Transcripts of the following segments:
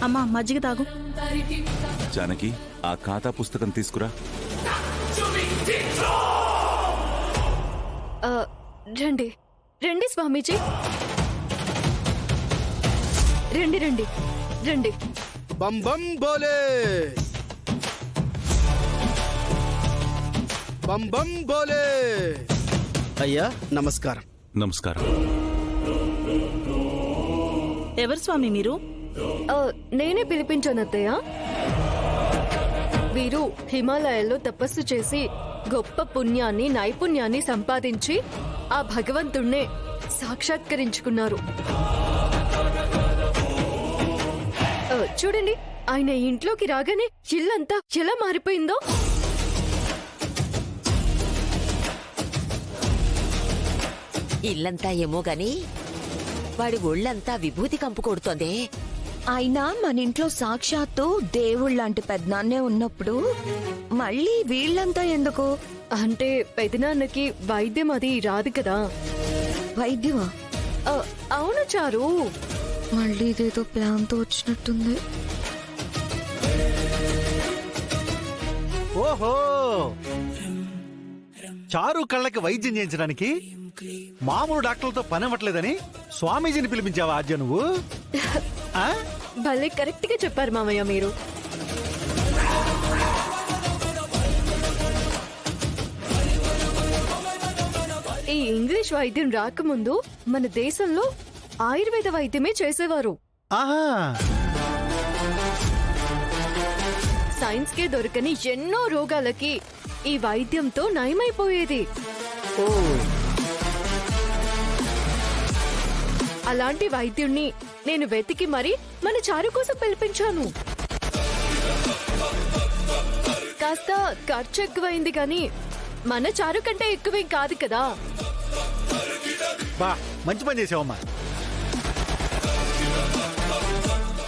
అమ్మా మజ్జిగ తాగు. జానకి, ఆ ఖాతా పుస్తకం తీసుకురా. రండి రండి స్వామీజీ, రండి రండి రండి. బం బం బోలే, బం బం బోలే. అయ్యా నమస్కారం. నమస్కారం. ఎవరు స్వామి మీరు? నేనే పిలిపించాను అత్తయ్య. వీరు హిమాలయాల్లో తపస్సు చేసి గొప్ప పుణ్యాన్ని నైపుణ్యాన్ని సంపాదించి ఆ భగవంతుణ్ణే సాక్షాత్కరించుకున్నారు. చూడండి, ఆయన ఇంట్లోకి రాగానే ఇల్లంతా ఎలా మారిపోయిందో. ఇల్లంతా ఏమో గాని వాడి ఒళ్ళంతా విభూతి కంపు కొడుతోందే. అయినా మన ఇంట్లో సాక్షాత్తు దేవుళ్ళంటి పెద్దనాన్నే ఉన్నప్పుడు మళ్ళీ వీళ్ళంతా ఎందుకు? అంటే పెదనాన్నకి వైద్యం అది రాదు కదా. వైద్యమా? అవును చారు, మళ్ళీ ఇదేదో ప్లాన్ తో వచ్చినట్టుంది. ఓహో, చారు కళ్ళకి వైద్యం చేయించడానికి మామూలు డాక్టర్లతో పని అవ్వట్లేదని స్వామీజీని పిలిపించావా ఆద్య నువ్వు? భలే కరెక్ట్ గా చెప్పారు మామయ్య మీరు. ఈ ఇంగ్లీష్ వైద్యం రాకముందు మన దేశంలో ఆయుర్వేద వైద్యమే చేసేవారు. సైన్స్ కే దొరకని ఎన్నో రోగాలకి ఈ వైద్యంతో నయమైపోయేది. అలాంటి వైద్యుణ్ణి నేను వెతికి మరి మన చారు కోసం పిలిపించాను. కాస్త ఖర్చు ఎక్కువైంది కానీ మన చారు కంటే ఎక్కువేం కాదు కదా. బా, మంచి పని చేసావమ్మా.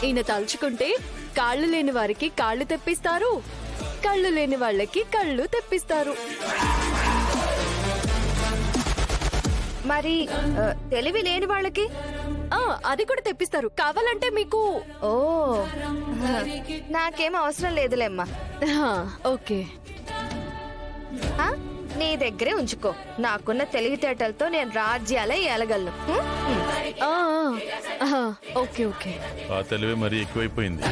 ఈయన తలుచుకుంటే కాళ్ళు లేని వారికి కాళ్ళు తెప్పిస్తారు, కళ్ళు లేని వాళ్ళకి కళ్ళు తెప్పిస్తారు. మరి తెలివి లేని వాళ్ళకి అది కూడా తెప్పిస్తారు. కావాలంటే మీకు. ఓ, నాకేం అవసరం లేదులేమ్మా. ఓకే, నీ దగ్గరే ఉంచుకో. నాకున్న తెలివితేటలతో నేను రాజ్యాలే ఏలగలను. Okay okay. ఆ తెలివి మరీ ఎక్కువైపోయింది.